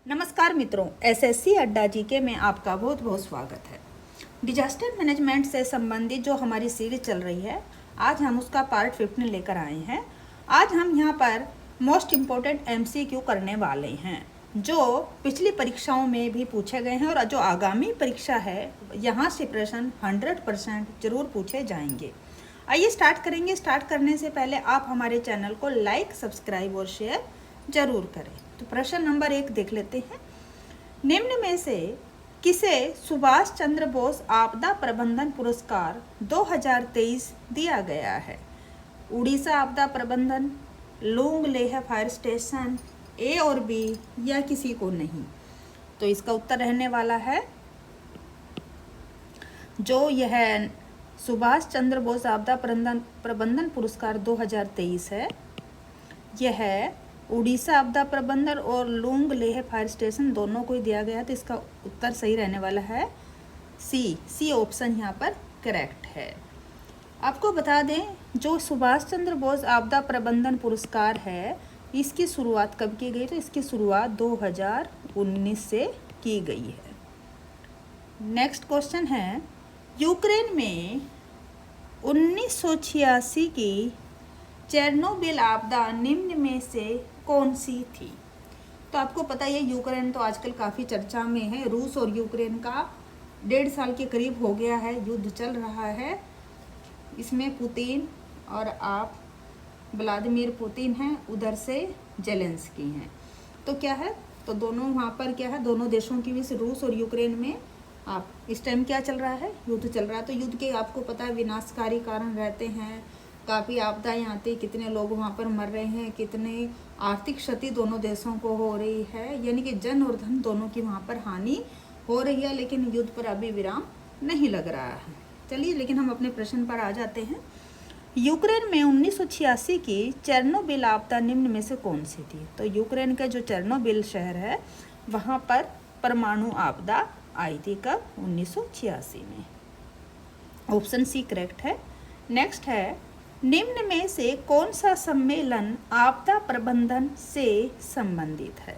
नमस्कार मित्रों, एसएससी अड्डा जीके में आपका बहुत बहुत स्वागत है। डिजास्टर मैनेजमेंट से संबंधित जो हमारी सीरीज चल रही है, आज हम उसका पार्ट 15 लेकर आए हैं। आज हम यहाँ पर मोस्ट इम्पोर्टेंट एमसीक्यू करने वाले हैं जो पिछली परीक्षाओं में भी पूछे गए हैं और जो आगामी परीक्षा है यहाँ से प्रश्न 100% जरूर पूछे जाएंगे। आइए स्टार्ट करेंगे। स्टार्ट करने से पहले आप हमारे चैनल को लाइक, सब्सक्राइब और शेयर जरूर करें। तो प्रश्न नंबर 1 देख लेते हैं। निम्न में से किसे सुभाष चंद्र बोस आपदा प्रबंधन पुरस्कार 2023 दिया गया है? उड़ीसा आपदा प्रबंधन, लुंग लेह फायर स्टेशन, ए और बी या किसी को नहीं? तो इसका उत्तर रहने वाला है जो यह सुभाष चंद्र बोस आपदा प्रबंधन पुरस्कार 2023 है, यह उड़ीसा आपदा प्रबंधन और लुंग लेह फायर स्टेशन दोनों को ही दिया गया। तो इसका उत्तर सही रहने वाला है सी ऑप्शन यहाँ पर करेक्ट है। आपको बता दें, जो सुभाष चंद्र बोस आपदा प्रबंधन पुरस्कार है, इसकी शुरुआत कब की गई? तो इसकी शुरुआत 2019 से की गई है। नेक्स्ट क्वेश्चन है, यूक्रेन में 1986 की चेरनोबिल आपदा निम्न में से कौन सी थी? तो आपको पता है यूक्रेन तो आजकल काफ़ी चर्चा में है। रूस और यूक्रेन का 1.5 साल के करीब हो गया है, युद्ध चल रहा है। इसमें पुतिन और आप व्लादिमीर पुतिन हैं, उधर से जेलेंस्की हैं। तो क्या है, तो दोनों वहाँ पर क्या है, दोनों देशों के बीच रूस और यूक्रेन में आप इस टाइम क्या चल रहा है? युद्ध चल रहा है। तो युद्ध के आपको पता है विनाशकारी कारण रहते हैं, काफ़ी आपदाएं आती, कितने लोग वहाँ पर मर रहे हैं, कितने आर्थिक क्षति दोनों देशों को हो रही है, यानी कि जन और धन दोनों की वहाँ पर हानि हो रही है। लेकिन युद्ध पर अभी विराम नहीं लग रहा है। चलिए, लेकिन हम अपने प्रश्न पर आ जाते हैं। यूक्रेन में 1986 की चेरनोबिल आपदा निम्न में से कौन सी थी? तो यूक्रेन का जो चेरनोबिल शहर है, वहाँ पर परमाणु आपदा आई थी। कब? 1986 में। ऑप्शन सी करेक्ट है। नेक्स्ट है, निम्न में से कौन सा सम्मेलन आपदा प्रबंधन से संबंधित है?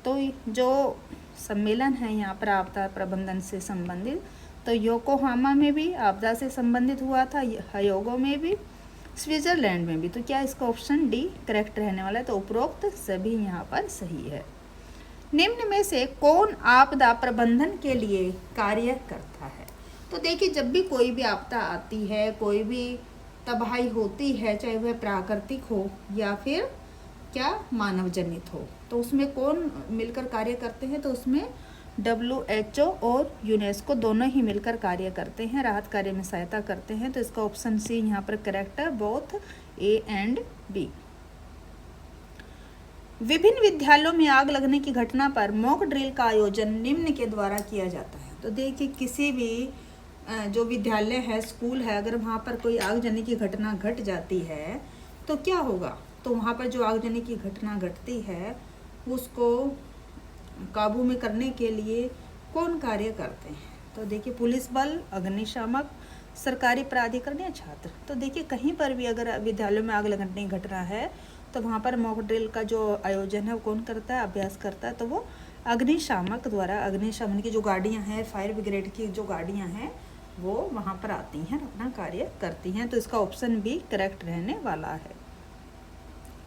तो जो सम्मेलन है यहाँ पर आपदा प्रबंधन से संबंधित, तो योकोहामा में भी आपदा से संबंधित हुआ था, हयोगो में भी, स्विट्जरलैंड में भी। तो क्या इसका ऑप्शन डी करेक्ट रहने वाला है? तो उपरोक्त सभी यहाँ पर सही है। निम्न में से कौन आपदा प्रबंधन के लिए कार्य करता है? तो देखिए, जब भी कोई भी आपदा आती है, कोई भी तबाही होती है, चाहे वह प्राकृतिक हो या फिर क्या मानव जनित हो, तो उसमें कौन मिलकर कार्य करते हैं? तो उसमें WHO और यूनेस्को दोनों ही मिलकर कार्य करते हैं, राहत कार्य में सहायता करते हैं। तो इसका ऑप्शन सी यहाँ पर करेक्ट है, बोथ ए एंड बी। विभिन्न विद्यालयों में आग लगने की घटना पर मॉक ड्रिल का आयोजन निम्न के द्वारा किया जाता है। तो देखिए, किसी भी जो विद्यालय है, स्कूल है, अगर वहाँ पर कोई आगजनी की घटना घट जाती है तो क्या होगा? तो वहाँ पर जो आगजनी की घटना घटती है उसको काबू में करने के लिए कौन कार्य करते हैं? तो देखिए, पुलिस बल, अग्निशामक, सरकारी प्राधिकरण या छात्र। तो देखिए, कहीं पर भी अगर विद्यालयों में आग लगने की घटना है तो वहाँ पर मॉक ड्रिल का जो आयोजन है वो कौन करता है, अभ्यास करता है? तो वो अग्निशामक द्वारा, अग्निशमन की जो गाड़ियाँ हैं, फायर ब्रिगेड की जो गाड़ियाँ हैं, वो वहाँ पर आती हैं, अपना कार्य करती हैं। तो इसका ऑप्शन बी करेक्ट रहने वाला है।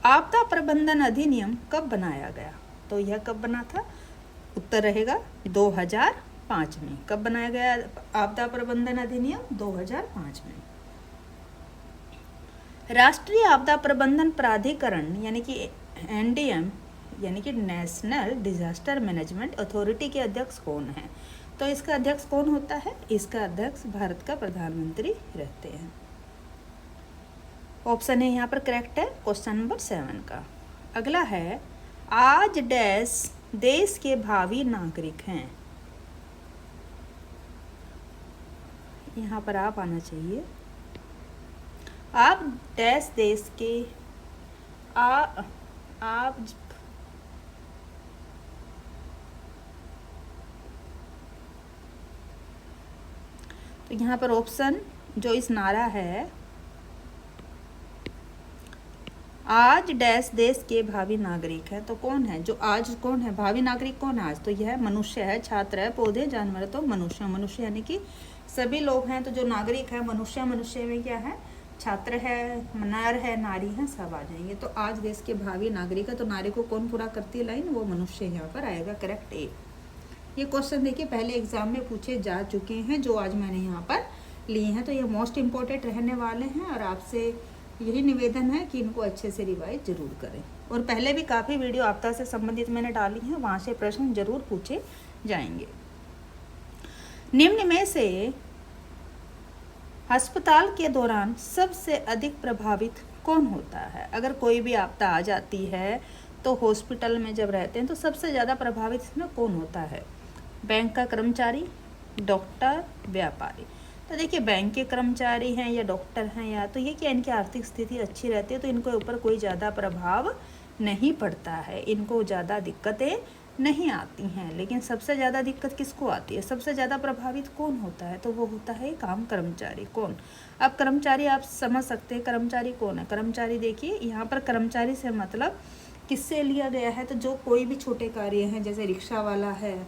आपदा प्रबंधन अधिनियम कब बनाया गया? तो यह कब बना था? उत्तर रहेगा 2005 में। कब बनाया गया आपदा प्रबंधन अधिनियम? 2005 में। राष्ट्रीय आपदा प्रबंधन प्राधिकरण यानी कि NDM यानी कि नेशनल डिजास्टर मैनेजमेंट अथॉरिटी के अध्यक्ष कौन है? तो इसका अध्यक्ष कौन होता है? इसका अध्यक्ष भारत का प्रधानमंत्री रहते हैं। ऑप्शन है यहाँ पर करेक्ट है, क्वेश्चन नंबर 7 का। अगला है, आज डैश देश के भावी नागरिक हैं। यहाँ पर आप आना चाहिए। आप डैश देश के आप तो यहाँ पर ऑप्शन जो इस नारा है, आज डैश देश के भावी नागरिक है, तो कौन है जो आज, कौन है भावी नागरिक, कौन है आज? तो यह मनुष्य है, छात्र है, पौधे, जानवर, तो मनुष्य। मनुष्य यानी कि सभी लोग हैं, तो जो नागरिक है मनुष्य, मनुष्य में क्या है, छात्र है, नर है, नारी है, सब आ जाएंगे। तो आज देश के भावी नागरिक है, तो नारी को कौन पूरा करती है लाइन, वो मनुष्य यहाँ पर आएगा, करेक्ट ए। ये क्वेश्चन देखिए पहले एग्जाम में पूछे जा चुके हैं, जो आज मैंने यहाँ पर लिए हैं, तो ये मोस्ट इम्पोर्टेंट रहने वाले हैं, और आपसे यही निवेदन है कि इनको अच्छे से रिवाइज जरूर करें। और पहले भी काफ़ी वीडियो आपदा से संबंधित मैंने डाली हैं, वहाँ से प्रश्न जरूर पूछे जाएंगे। निम्न में से अस्पताल के दौरान सबसे अधिक प्रभावित कौन होता है? अगर कोई भी आपदा आ जाती है तो हॉस्पिटल में जब रहते हैं तो सबसे ज़्यादा प्रभावित इसमें कौन होता है? बैंक का कर्मचारी, डॉक्टर, व्यापारी। तो देखिए बैंक के कर्मचारी हैं या डॉक्टर हैं, या तो ये कि इनकी आर्थिक स्थिति अच्छी रहती है तो इनको ऊपर कोई ज़्यादा प्रभाव नहीं पड़ता है, इनको ज़्यादा दिक्कतें नहीं आती हैं। लेकिन सबसे ज़्यादा दिक्कत किसको आती है, सबसे ज़्यादा प्रभावित कौन होता है? तो वो होता है काम कर्मचारी। कौन? अब कर्मचारी आप समझ सकते हैं कर्मचारी कौन है। कर्मचारी देखिए यहाँ पर कर्मचारी से मतलब किससे लिया गया है, तो जो कोई भी छोटे कार्य हैं, जैसे रिक्शा वाला है,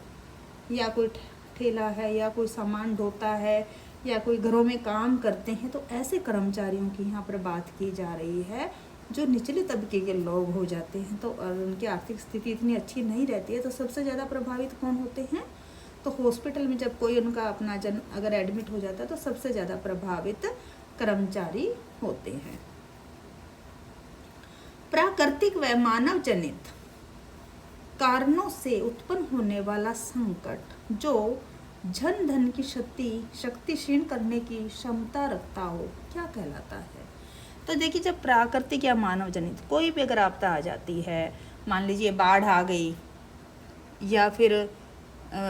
या कोई ठेला है, या कोई सामान ढोता है, या कोई घरों में काम करते हैं, तो ऐसे कर्मचारियों की यहाँ पर बात की जा रही है जो निचले तबके के लोग हो जाते हैं, तो और उनकी आर्थिक स्थिति इतनी अच्छी नहीं रहती है। तो सबसे ज़्यादा प्रभावित कौन होते हैं? तो हॉस्पिटल में जब कोई उनका अपना जन अगर एडमिट हो जाता है तो सबसे ज़्यादा प्रभावित कर्मचारी होते हैं। प्राकृतिक व मानव जनित कारणों से उत्पन्न होने वाला संकट जो जन धन की शक्ति क्षीण करने की क्षमता रखता हो, क्या कहलाता है? तो देखिए जब प्राकृतिक या मानव जनित कोई भी अगर आपदा आ जाती है, मान लीजिए बाढ़ आ गई, या फिर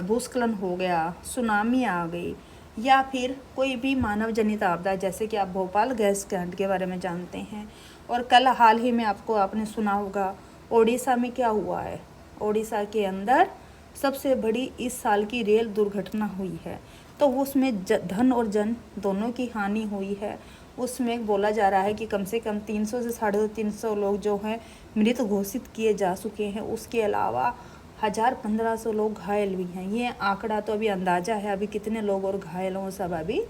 भूस्खलन हो गया, सुनामी आ गई, या फिर कोई भी मानव जनित आपदा, जैसे कि आप भोपाल गैस कांड के बारे में जानते हैं, और कल हाल ही में आपने सुना होगा ओडिशा में क्या हुआ है। ओडिशा के अंदर सबसे बड़ी इस साल की रेल दुर्घटना हुई है, तो उसमें धन और जन दोनों की हानि हुई है। उसमें बोला जा रहा है कि कम से कम 300 से 350 लोग जो हैं मृत घोषित किए जा चुके हैं। उसके अलावा 1000-1500 लोग घायल भी हैं। ये आंकड़ा तो अभी अंदाज़ा है, अभी कितने लोग और घायल हों सब अभी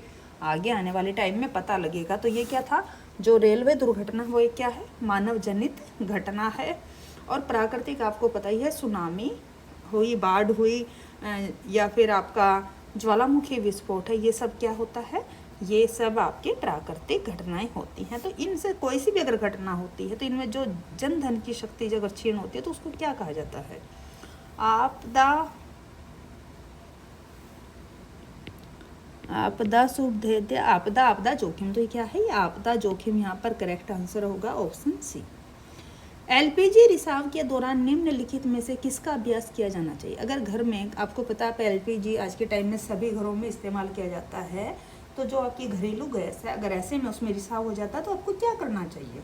आगे आने वाले टाइम में पता लगेगा। तो ये क्या था, जो रेलवे दुर्घटना वो एक क्या है, मानव जनित घटना है। और प्राकृतिक आपको पता ही है, सुनामी हुई, बाढ़ हुई, या फिर आपका ज्वालामुखी विस्फोट है, ये सब क्या होता है, ये सब आपके प्राकृतिक घटनाएं होती हैं। तो इनसे कोई सी भी अगर घटना होती है तो इनमें जो जन धन की शक्ति अगर क्षीण होती है तो उसको क्या कहा जाता है? आपदा। आपदा सुभेद्य आपदा, आपदा जोखिम। तो ये क्या है, ये आपदा जोखिम यहाँ पर करेक्ट आंसर होगा ऑप्शन सी। एलपीजी रिसाव के दौरान निम्नलिखित में से किसका अभ्यास किया जाना चाहिए? अगर घर में आपको पता है एलपीजी आज के टाइम में सभी घरों में इस्तेमाल किया जाता है, तो जो आपकी घरेलू गैस है अगर ऐसे में उसमें रिसाव हो जाता है तो आपको क्या करना चाहिए?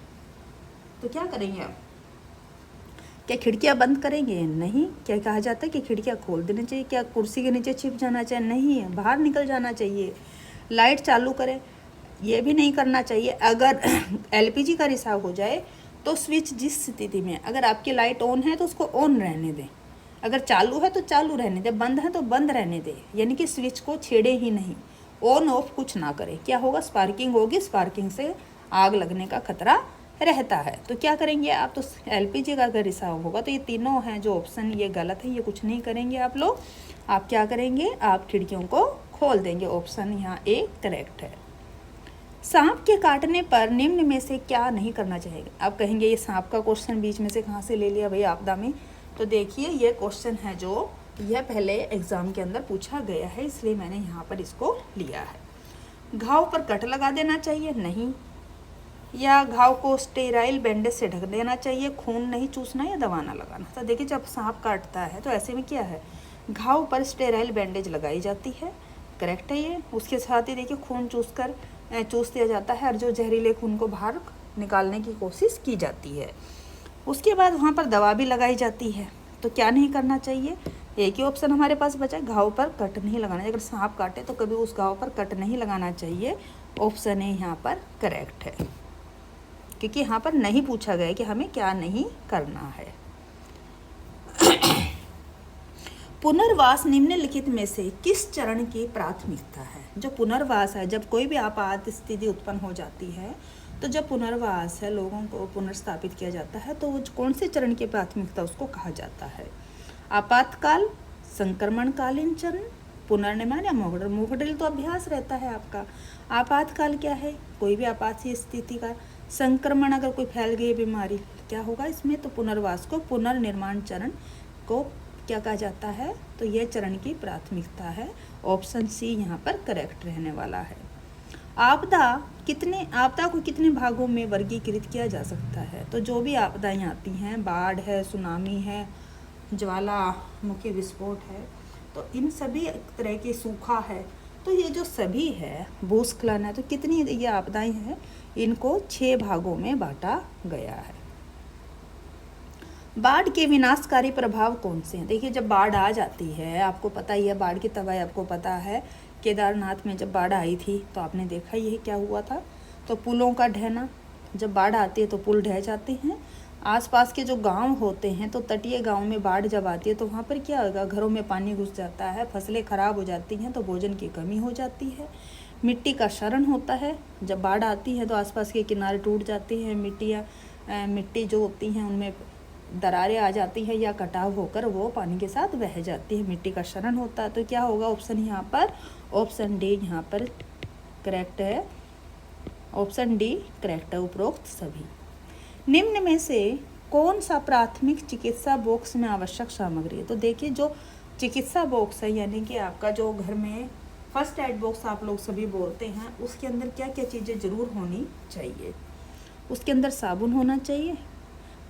तो क्या करेंगे आप? क्या खिड़कियां बंद करेंगे? नहीं। क्या कहा जाता है कि खिड़कियां खोल देनी चाहिए? क्या कुर्सी के नीचे छिप जाना चाहिए? नहीं, बाहर निकल जाना चाहिए। लाइट चालू करें? ये भी नहीं करना चाहिए। अगर एलपीजी का रिसाव हो जाए तो स्विच जिस स्थिति में, अगर आपकी लाइट ऑन है तो उसको ऑन रहने दें, अगर चालू है तो चालू रहने दें, बंद है तो बंद रहने दें, यानी कि स्विच को छेड़े ही नहीं, ऑन ऑफ कुछ ना करें। क्या होगा, स्पार्किंग होगी, स्पार्किंग से आग लगने का खतरा रहता है। तो क्या करेंगे आप? तो एलपीजी का अगर रिसाव होगा तो ये तीनों हैं जो ऑप्शन, ये गलत है, ये कुछ नहीं करेंगे आप लोग। आप क्या करेंगे, आप खिड़कियों को खोल देंगे। ऑप्शन यहाँ ए करेक्ट है। सांप के काटने पर निम्न में से क्या नहीं करना चाहिए? आप कहेंगे ये सांप का क्वेश्चन बीच में से कहाँ से ले लिया भाई आपदा में? तो देखिए ये क्वेश्चन है जो यह पहले एग्जाम के अंदर पूछा गया है, इसलिए मैंने यहाँ पर इसको लिया है। घाव पर कट लगा देना चाहिए? नहीं। या घाव को स्टेराइल बैंडेज से ढक देना चाहिए? खून नहीं चूसना या दवा ना लगाना। तो देखिए जब सांप काटता है तो ऐसे में क्या है, घाव पर स्टेराइल बैंडेज लगाई जाती है, करेक्ट है ये। उसके साथ ही देखिए खून चूस दिया जाता है और जो जहरीले खून को बाहर निकालने की कोशिश की जाती है। उसके बाद वहाँ पर दवा भी लगाई जाती है। तो क्या नहीं करना चाहिए? एक ही ऑप्शन हमारे पास बचा है, घाव पर कट नहीं लगाना चाहिए। अगर सांप काटे तो कभी उस घाव पर कट नहीं लगाना चाहिए। ऑप्शन ए यहाँ पर करेक्ट है। क्योंकि यहाँ पर नहीं पूछा गया कि हमें क्या नहीं करना है। पुनर्वास निम्नलिखित में से किस चरण की प्राथमिकता है? जो पुनर्वास है, जब कोई भी आपात स्थिति उत्पन्न हो जाती है तो जब पुनर्वास है, लोगों को पुनर्स्थापित किया जाता है, तो वो कौन से चरण की प्राथमिकता उसको कहा जाता है? आपातकाल, संक्रमणकालीन चरण, पुनर्निर्माण या मोक ड्रिल? मोक ड्रिल तो अभ्यास रहता है आपका। आपातकाल क्या है? कोई भी आपात स्थिति का संक्रमण, अगर कोई फैल गई बीमारी, क्या होगा इसमें? तो पुनर्वास को, पुनर्निर्माण चरण को क्या कहा जाता है? तो यह चरण की प्राथमिकता है। ऑप्शन सी यहाँ पर करेक्ट रहने वाला है। आपदा को कितने भागों में वर्गीकृत किया जा सकता है? तो जो भी आपदाएं आती हैं, बाढ़ है, सुनामी है, ज्वालामुखी विस्फोट है, तो इन सभी तरह के, सूखा है, तो ये जो सभी है, भूस्खलन है, तो कितनी ये आपदाएं हैं, इनको 6 भागों में बांटा गया है। बाढ़ के विनाशकारी प्रभाव कौन से हैं? देखिए, जब बाढ़ आ जाती है, आपको पता ही है बाढ़ की तबाही, आपको पता है केदारनाथ में जब बाढ़ आई थी तो आपने देखा ही है क्या हुआ था। तो पुलों का ढहना, जब बाढ़ आती है तो पुल ढह जाते हैं। आसपास के जो गांव होते हैं, तो तटीय गांव में बाढ़ जब आती है तो वहाँ पर क्या होगा? घरों में पानी घुस जाता है, फसलें खराब हो जाती हैं, तो भोजन की कमी हो जाती है। मिट्टी का क्षरण होता है, जब बाढ़ आती है तो आसपास के किनारे टूट जाती हैं, मिट्टी जो होती हैं उनमें दरारें आ जाती है या कटाव होकर वो पानी के साथ बह जाती है, मिट्टी का क्षरण होता है। तो क्या होगा? ऑप्शन यहाँ पर, ऑप्शन डी यहाँ पर करेक्ट है। ऑप्शन डी करेक्ट है, उपरोक्त सभी। निम्न में से कौन सा प्राथमिक चिकित्सा बॉक्स में आवश्यक सामग्री है? तो देखिए, जो चिकित्सा बॉक्स है, यानी कि आपका जो घर में फर्स्ट एड बॉक्स आप लोग सभी बोलते हैं, उसके अंदर क्या क्या चीज़ें ज़रूर होनी चाहिए? उसके अंदर साबुन होना चाहिए,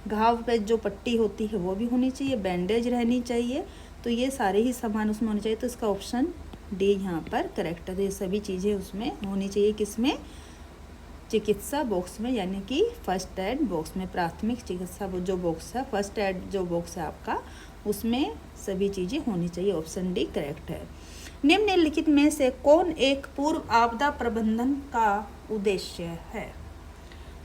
घाव पे जो पट्टी होती है वो भी होनी चाहिए, बैंडेज रहनी चाहिए, तो ये सारे ही सामान उसमें होने चाहिए। तो इसका ऑप्शन डी यहाँ पर करेक्ट है। तो ये सभी चीज़ें उसमें होनी चाहिए, किसमें? चिकित्सा बॉक्स में, यानी कि फर्स्ट एड बॉक्स में। प्राथमिक चिकित्सा जो बॉक्स है, फर्स्ट एड जो बॉक्स है आपका, उसमें सभी चीज़ें होनी चाहिए। ऑप्शन डी करेक्ट है। निम्नलिखित में से कौन एक पूर्व आपदा प्रबंधन का उद्देश्य है?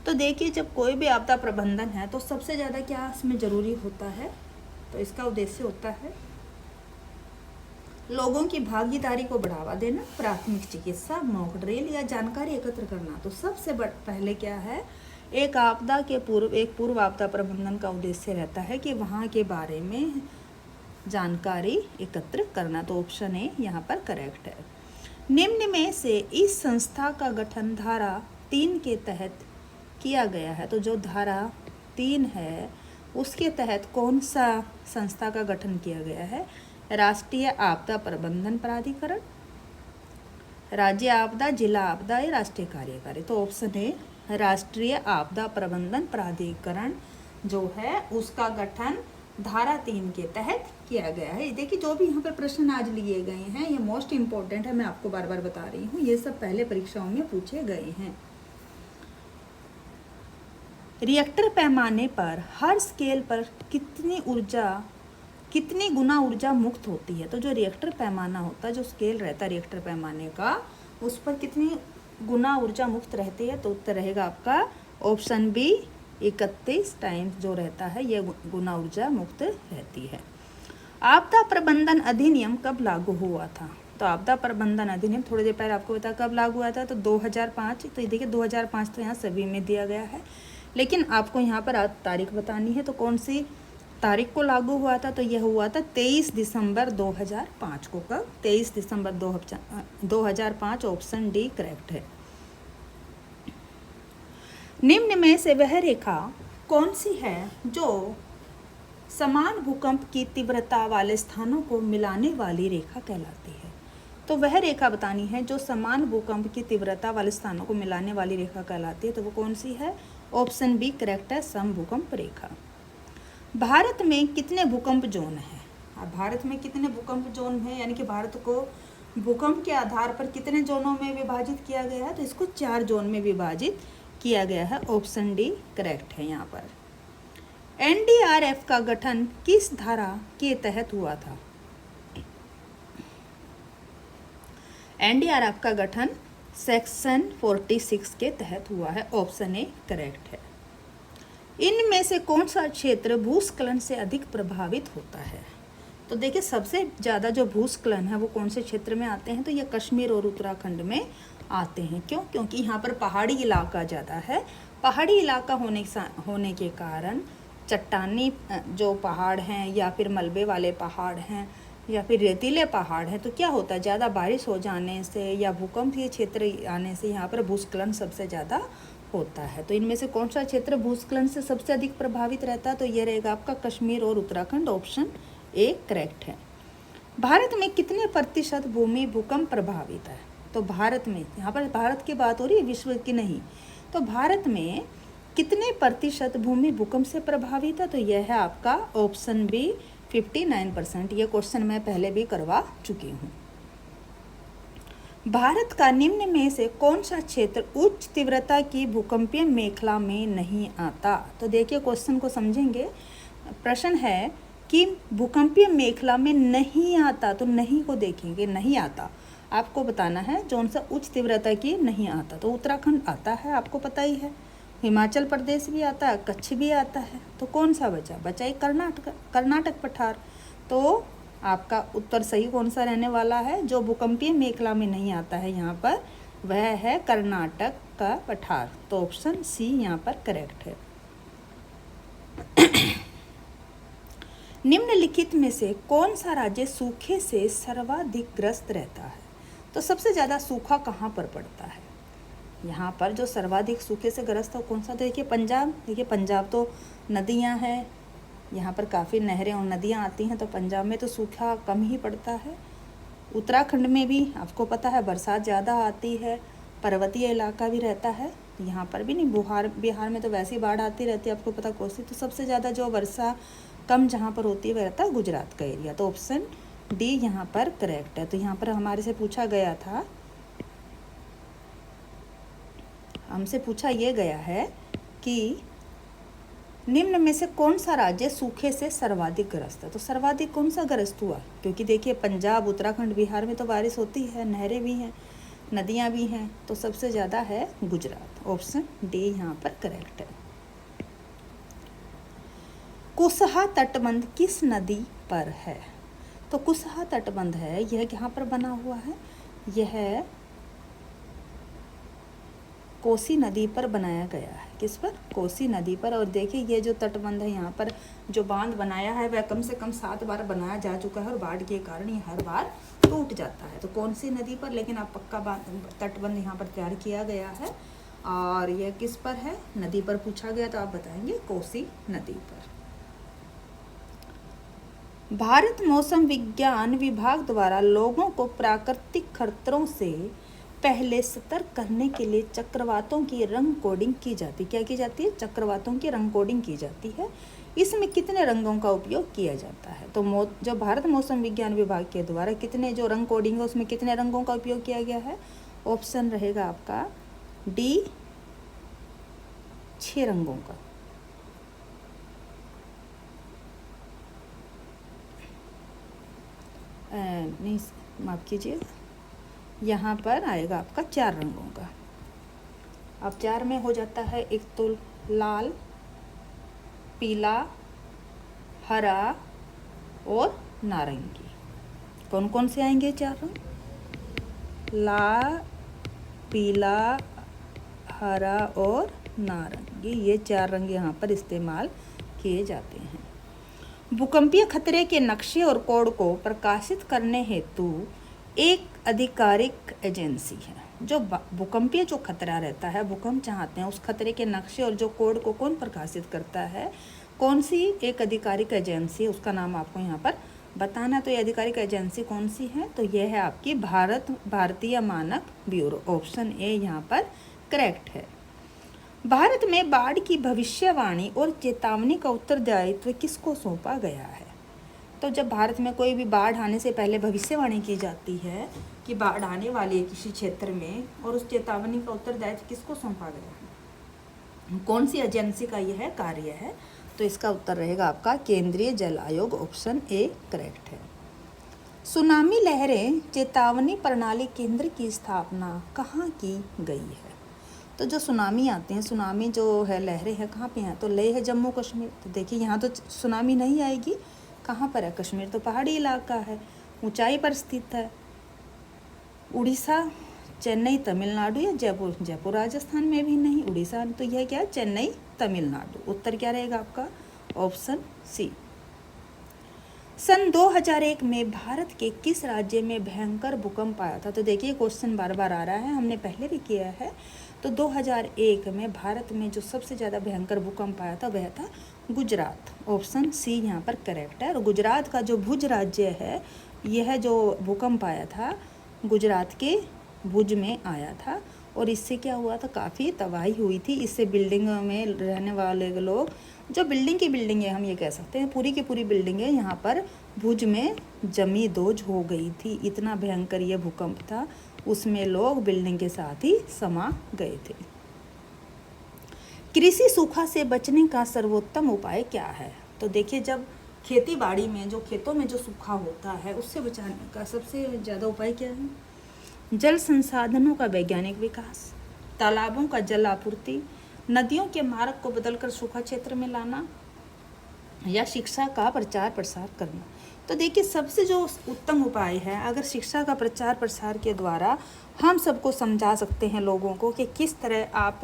तो देखिए, जब कोई भी आपदा प्रबंधन है तो सबसे ज़्यादा क्या इसमें ज़रूरी होता है? तो इसका उद्देश्य होता है लोगों की भागीदारी को बढ़ावा देना, प्राथमिक चिकित्सा, मॉक ड्रिल या जानकारी एकत्र करना। तो सबसे पहले क्या है? एक पूर्व आपदा प्रबंधन का उद्देश्य रहता है कि वहाँ के बारे में जानकारी एकत्र करना। तो ऑप्शन ए यहाँ पर करेक्ट है। निम्न में से इस संस्था का गठन धारा 3 के तहत किया गया है। तो जो धारा 3 है उसके तहत कौन सा संस्था का गठन किया गया है? राष्ट्रीय आपदा प्रबंधन प्राधिकरण, राज्य आपदा, जिला आपदा या राष्ट्रीय कार्यकारी? तो ऑप्शन है राष्ट्रीय आपदा प्रबंधन प्राधिकरण जो है उसका गठन धारा 3 के तहत किया गया है। देखिए, जो भी यहाँ पर प्रश्न आज लिए गए हैं ये मोस्ट इम्पोर्टेंट है, मैं आपको बार बार बता रही हूँ, ये सब पहले परीक्षाओं में पूछे गए हैं। रिएक्टर पैमाने पर हर स्केल पर कितनी गुना ऊर्जा मुक्त होती है? तो जो रिएक्टर पैमाना होता है, जो स्केल रहता है रिएक्टर पैमाने का, उस पर कितनी गुना ऊर्जा मुक्त रहती है? तो उत्तर रहेगा आपका ऑप्शन बी 31 टाइम्स जो रहता है, ये गुना ऊर्जा मुक्त रहती है। आपदा प्रबंधन अधिनियम कब लागू हुआ था? तो आपदा प्रबंधन अधिनियम थोड़ी देर पहले आपको बताया कब लागू हुआ था, तो 2005। तो ये देखिए 2005 तो यहाँ सभी में दिया गया है, लेकिन आपको यहाँ पर तारीख बतानी है। तो कौन सी तारीख को लागू हुआ था? तो यह हुआ था 23 दिसंबर 2005 को। कब? 23 दिसंबर 2005। ऑप्शन डी करेक्ट है। निम्न में से वह रेखा कौन सी है जो समान भूकंप की तीव्रता वाले स्थानों को मिलाने वाली रेखा कहलाती है? तो वह रेखा बतानी है जो समान भूकंप की तीव्रता वाले स्थानों को मिलाने वाली रेखा कहलाती है। तो वो कौन सी है? ऑप्शन बी करेक्ट है, समभूकंप रेखा। भारत में कितने भूकंप जोन हैं? अब भारत में कितने भूकंप जोन हैं, यानी कि भारत को भूकंप के आधार पर कितने जोनों में विभाजित किया गया है? तो इसको 4 जोन में विभाजित किया गया है। ऑप्शन डी करेक्ट है यहाँ पर। एनडीआरएफ का गठन किस धारा के तहत हुआ था? एनडीआरएफ का गठन सेक्शन 46 के तहत हुआ है। ऑप्शन ए करेक्ट है। इनमें से कौन सा क्षेत्र भूस्खलन से अधिक प्रभावित होता है? तो देखिए सबसे ज़्यादा जो भूस्खलन है वो कौन से क्षेत्र में आते हैं? तो ये कश्मीर और उत्तराखंड में आते हैं। क्यों? क्योंकि यहाँ पर पहाड़ी इलाका ज़्यादा है। पहाड़ी इलाका होने के कारण चट्टानी जो पहाड़ हैं या फिर मलबे वाले पहाड़ हैं या फिर रेतीले पहाड़ हैं, तो क्या होता है, ज़्यादा बारिश हो जाने से या भूकंपीय क्षेत्र आने से यहाँ पर भूस्खलन सबसे ज़्यादा होता है। तो इनमें से कौन सा क्षेत्र भूस्खलन से सबसे अधिक प्रभावित रहता है? तो ये रहेगा आपका कश्मीर और उत्तराखंड, ऑप्शन ए करेक्ट है। भारत में कितने प्रतिशत भूमि भूकंप प्रभावित है? तो भारत में, यहाँ पर भारत की बात हो रही है, विश्व की नहीं। तो भारत में कितने प्रतिशत भूमि भूकंप से प्रभावित है? तो यह है आपका ऑप्शन बी 59%। ये क्वेश्चन मैं पहले भी करवा चुकी हूँ। भारत का निम्न में से कौन सा क्षेत्र उच्च तीव्रता की भूकंपीय मेखला में नहीं आता? तो देखिए क्वेश्चन को समझेंगे। प्रश्न है कि भूकंपीय मेखला में नहीं आता, तो नहीं को देखेंगे, नहीं आता आपको बताना है कौन सा उच्च तीव्रता की नहीं आता। तो उत्तराखंड आता है, आपको पता ही है, हिमाचल प्रदेश भी आता है, कच्छ भी आता है। तो कौन सा बचा एक कर्नाटक पठार। तो आपका उत्तर सही कौन सा रहने वाला है? जो भूकंपीय मेखला में नहीं आता है यहाँ पर, वह है कर्नाटक का पठार। तो ऑप्शन सी यहाँ पर करेक्ट है। निम्नलिखित में से कौन सा राज्य सूखे से सर्वाधिक ग्रस्त रहता है? तो सबसे ज़्यादा सूखा कहाँ पर पड़ता है? यहाँ पर जो सर्वाधिक सूखे से ग्रस्त है कौन सा? देखिए पंजाब। देखिए पंजाब तो नदियाँ हैं, यहाँ पर काफ़ी नहरें और नदियाँ आती हैं, तो पंजाब में तो सूखा कम ही पड़ता है। उत्तराखंड में भी आपको पता है बरसात ज़्यादा आती है, पर्वतीय इलाका भी रहता है, यहाँ पर भी नहीं। बिहार में तो वैसे ही बाढ़ आती रहती है, आपको पता कोसी। तो सबसे ज़्यादा जो वर्षा कम जहाँ पर होती है वह रहता है गुजरात का एरिया। तो ऑप्शन डी यहाँ पर करेक्ट है। तो यहाँ पर हमारे से पूछा गया था, हमसे पूछा ये गया है कि निम्न में से कौन सा राज्य सूखे से सर्वाधिक ग्रस्त है? तो सर्वाधिक कौन सा ग्रस्त हुआ? क्योंकि देखिए पंजाब, उत्तराखंड, बिहार में तो बारिश होती है, नहरें भी हैं, नदियाँ भी हैं, तो सबसे ज़्यादा है गुजरात। ऑप्शन डी यहाँ पर करेक्ट है। कुसहा तटबंध किस नदी पर है? तो कुसहा तटबंध है, यह यहाँ पर बना हुआ है, यह कोसी नदी पर बनाया गया है। किस पर? कोसी नदी पर। और देखिए ये जो तटबंध है, यहाँ पर जो बांध बनाया है वह कम से कम 7 बार बनाया जा चुका है और बाढ़ के कारण ये हर बार टूट जाता है। तो कौन सी नदी पर? लेकिन आप पक्का तटबंध यहाँ पर तैयार किया गया है। और यह किस पर है? नदी पर पूछा गया तो आप बताएंगे कोसी नदी पर। भारत मौसम विज्ञान विभाग द्वारा लोगों को प्राकृतिक खतरों से पहले सतर्क करने के लिए चक्रवातों की रंग कोडिंग की जाती है। क्या की जाती है? चक्रवातों की रंग कोडिंग की जाती है। इसमें कितने रंगों का उपयोग किया जाता है? तो जो भारत मौसम विज्ञान विभाग के द्वारा कितने जो रंग कोडिंग है उसमें कितने रंगों का उपयोग किया गया है? ऑप्शन रहेगा आपका डी 6 रंगों का। नहीं माफ़ कीजिए, यहाँ पर आएगा आपका 4 रंगों का। अब 4 में हो जाता है, एक तो लाल, पीला, हरा और नारंगी। कौन कौन से आएंगे 4 रंग? लाल, पीला, हरा और नारंगी, ये 4 रंग यहाँ पर इस्तेमाल किए जाते हैं। भूकंपीय खतरे के नक्शे और कोड को प्रकाशित करने हेतु एक आधिकारिक एजेंसी है। जो भूकंपीय जो खतरा रहता है, भूकंप चाहते हैं, उस खतरे के नक्शे और जो कोड को कौन प्रकाशित करता है? कौन सी एक आधिकारिक एजेंसी है, उसका नाम आपको यहाँ पर बताना। तो ये आधिकारिक एजेंसी कौन सी है? तो ये है आपकी भारतीय मानक ब्यूरो। ऑप्शन ए यहाँ पर करेक्ट है। भारत में बाढ़ की भविष्यवाणी और चेतावनी का उत्तरदायित्व किसको सौंपा गया है? तो जब भारत में कोई भी बाढ़ आने से पहले भविष्यवाणी की जाती है कि बाढ़ आने वाली है किसी क्षेत्र में, और उस चेतावनी का उत्तरदायित्व किसको सौंपा गया है? कौन सी एजेंसी का यह कार्य है? तो इसका उत्तर रहेगा आपका केंद्रीय जल आयोग। ऑप्शन ए करेक्ट है। सुनामी लहरें चेतावनी प्रणाली केंद्र की स्थापना कहाँ की गई है? तो जो सुनामी आते हैं, सुनामी जो है लहरें हैं कहाँ पे हैं, तो लेह है जम्मू कश्मीर। तो देखिए यहाँ तो सुनामी नहीं आएगी, कहाँ पर है, कश्मीर तो पहाड़ी इलाका है, ऊंचाई पर स्थित है। उड़ीसा, चेन्नई तमिलनाडु या जयपुर, जयपुर राजस्थान में भी नहीं, उड़ीसा तो यह क्या है, चेन्नई तमिलनाडु। उत्तर क्या रहेगा आपका, ऑप्शन सी। सन 2001 में भारत के किस राज्य में भयंकर भूकंप आया था। तो देखिए क्वेश्चन बार बार आ रहा है, हमने पहले भी किया है। तो 2001 में भारत में जो सबसे ज़्यादा भयंकर भूकंप आया था वह था गुजरात। ऑप्शन सी यहाँ पर करेक्ट है। और गुजरात का जो भुज राज्य है, यह जो भूकंप आया था गुजरात के भुज में आया था। और इससे क्या हुआ था, काफ़ी तबाही हुई थी। इससे बिल्डिंग में रहने वाले लोग, जो बिल्डिंग की बिल्डिंग है हम ये कह सकते हैं, पूरी की पूरी बिल्डिंगें यहाँ पर भुज में जमी दोज हो गई थी। इतना भयंकर ये भूकंप था, उसमें लोग बिल्डिंग के साथ ही समा गए थे। कृषि सूखा से बचने का सर्वोत्तम उपाय क्या है। तो देखिए जब खेती बाड़ी में, जो खेतों में जो सूखा होता है, उससे बचाने का सबसे ज़्यादा उपाय क्या है, जल संसाधनों का वैज्ञानिक विकास, तालाबों का जल आपूर्ति, नदियों के मार्ग को बदलकर सूखा क्षेत्र में लाना, या शिक्षा का प्रचार प्रसार करना। तो देखिए सबसे जो उत्तम उपाय है, अगर शिक्षा का प्रचार प्रसार के द्वारा हम सबको समझा सकते हैं लोगों को कि किस तरह आप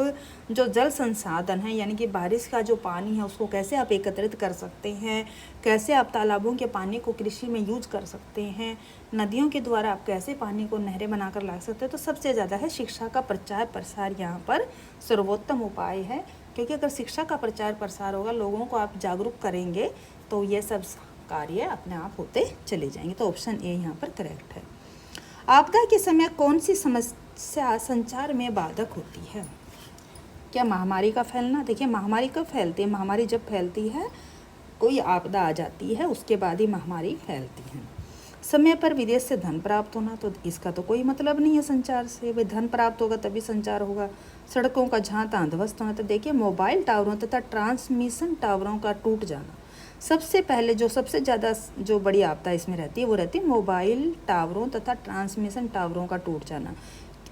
जो जल संसाधन है, यानी कि बारिश का जो पानी है उसको कैसे आप एकत्रित कर सकते हैं, कैसे आप तालाबों के पानी को कृषि में यूज कर सकते हैं, नदियों के द्वारा आप कैसे पानी को नहरें बनाकर ला सकते हैं, तो सबसे ज़्यादा है शिक्षा का प्रचार प्रसार यहाँ पर सर्वोत्तम उपाय है। क्योंकि अगर शिक्षा का प्रचार प्रसार होगा, लोगों को आप जागरूक करेंगे, तो ये सब कार्य अपने आप होते चले जाएंगे। तो ऑप्शन ए यहाँ पर करेक्ट है। आपदा के समय कौन सी समस्या संचार में बाधक होती है। क्या महामारी का फैलना। देखिए महामारी कब फैलती है, महामारी जब फैलती है, कोई आपदा आ जाती है, उसके बाद ही महामारी फैलती है। समय पर विदेश से धन प्राप्त होना, तो इसका तो कोई मतलब नहीं है संचार से, भाई धन प्राप्त होगा तभी संचार होगा। सड़कों का जहाँ तहाँ ध्वस्त होना, तो देखिए मोबाइल टावरों तथा ट्रांसमिशन टावरों का टूट जाना। सबसे पहले जो सबसे ज़्यादा जो बड़ी आपदा इसमें रहती है वो रहती है मोबाइल टावरों तथा ट्रांसमिशन टावरों का टूट जाना।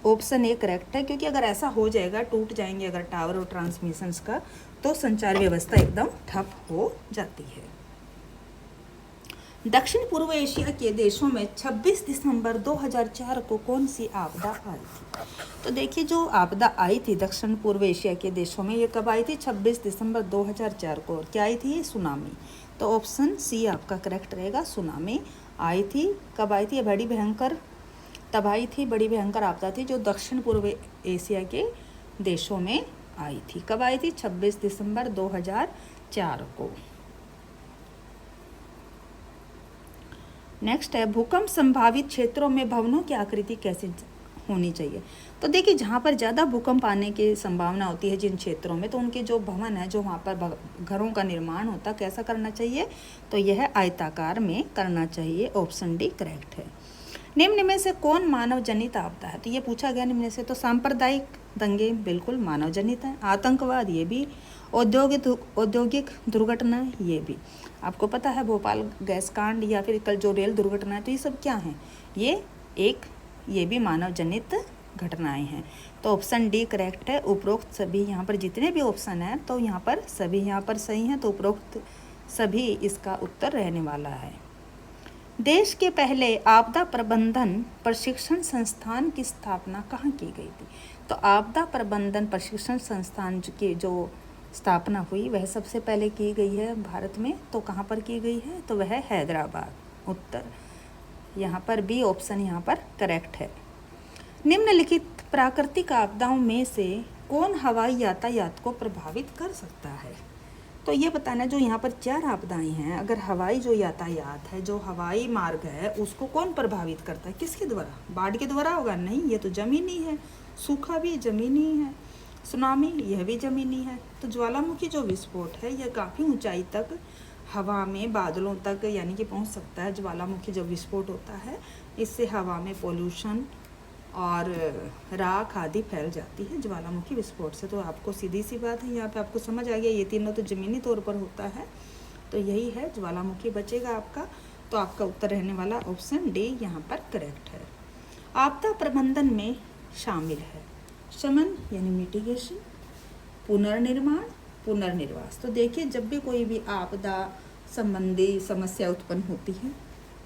ऑप्शन ए करेक्ट है, क्योंकि अगर ऐसा हो जाएगा, टूट जाएंगे अगर टावर और ट्रांसमिशंस का, तो संचार व्यवस्था एकदम ठप हो जाती है। दक्षिण पूर्व एशिया के देशों में 26 दिसंबर 2004 को कौन सी आपदा आई थी। तो देखिए जो आपदा आई थी दक्षिण पूर्व एशिया के देशों में, ये कब आई थी, 26 दिसंबर 2004 को। और क्या आई थी, ये सुनामी। तो ऑप्शन सी आपका करेक्ट रहेगा, सुनामी आई थी। कब आई थी, ये बड़ी भयंकर तबाही थी, बड़ी भयंकर आपदा थी जो दक्षिण पूर्व एशिया के देशों में आई थी। कब आई थी, 26 दिसंबर 2004 को। नेक्स्ट है, भूकंप संभावित क्षेत्रों में भवनों की आकृति कैसे होनी चाहिए। तो देखिए जहाँ पर ज़्यादा भूकंप आने की संभावना होती है जिन क्षेत्रों में, तो उनके जो भवन है, जो वहाँ पर घरों का निर्माण होता है, कैसा करना चाहिए, तो यह आयताकार में करना चाहिए। ऑप्शन डी करेक्ट है। निम्न में से कौन मानव जनित आपदा है। तो ये पूछा गया निम्न में से, तो सांप्रदायिक दंगे बिल्कुल मानव जनित है, आतंकवाद ये भी, औद्योगिक दुर्घटना ये भी। आपको पता है भोपाल गैस कांड या फिर कल जो रेल दुर्घटना है, तो ये सब क्या हैं, ये भी मानव जनित घटनाएं हैं। तो ऑप्शन डी करेक्ट है। उपरोक्त सभी, यहाँ पर जितने भी ऑप्शन हैं तो यहाँ पर सभी यहाँ पर सही हैं, तो उपरोक्त सभी इसका उत्तर रहने वाला है। देश के पहले आपदा प्रबंधन प्रशिक्षण संस्थान की स्थापना कहाँ की गई थी। तो आपदा प्रबंधन प्रशिक्षण संस्थान की जो स्थापना हुई वह सबसे पहले की गई है भारत में, तो कहाँ पर की गई है, तो वह हैदराबाद। उत्तर यहाँ पर बी ऑप्शन यहाँ पर करेक्ट है। निम्नलिखित प्राकृतिक आपदाओं में से कौन हवाई यातायात को प्रभावित कर सकता है। तो ये बताना, जो यहाँ पर 4 आपदाएं हैं, अगर हवाई जो यातायात है, जो हवाई मार्ग है, उसको कौन प्रभावित करता है, किसके द्वारा, बाढ़ के द्वारा होगा, नहीं, ये तो जमीनी है। सूखा भी जमीनी है, सुनामी यह भी जमीनी है। तो ज्वालामुखी जो विस्फोट है यह काफ़ी ऊंचाई तक हवा में, बादलों तक यानी कि पहुंच सकता है। ज्वालामुखी जब विस्फोट होता है, इससे हवा में पोल्यूशन और राख आदि फैल जाती है ज्वालामुखी विस्फोट से। तो आपको सीधी सी बात है, यहाँ पे आपको समझ आ गया, ये तीनों तो ज़मीनी तौर पर होता है, तो यही है ज्वालामुखी बचेगा आपका। तो आपका उत्तर रहने वाला ऑप्शन डी यहाँ पर करेक्ट है। आपदा प्रबंधन में शामिल है शमन यानी मिटिगेशन, पुनर्निर्माण, पुनर्निर्वास। तो देखिए जब भी कोई भी आपदा संबंधी समस्या उत्पन्न होती है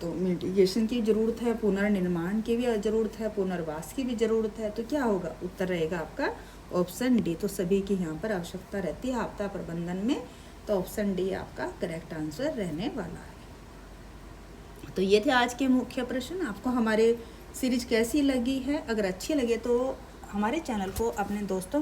तो मिटिगेशन की ज़रूरत है, पुनर्निर्माण की भी ज़रूरत है, पुनर्वास की भी ज़रूरत है। तो क्या होगा, उत्तर रहेगा आपका ऑप्शन डी। तो सभी की यहाँ पर आवश्यकता रहती है आपदा प्रबंधन में, तो ऑप्शन डी आपका करेक्ट आंसर रहने वाला है। तो ये थे आज के मुख्य प्रश्न। आपको हमारे सीरीज कैसी लगी है? अगर अच्छी लगे तो हमारे चैनल को अपने दोस्तों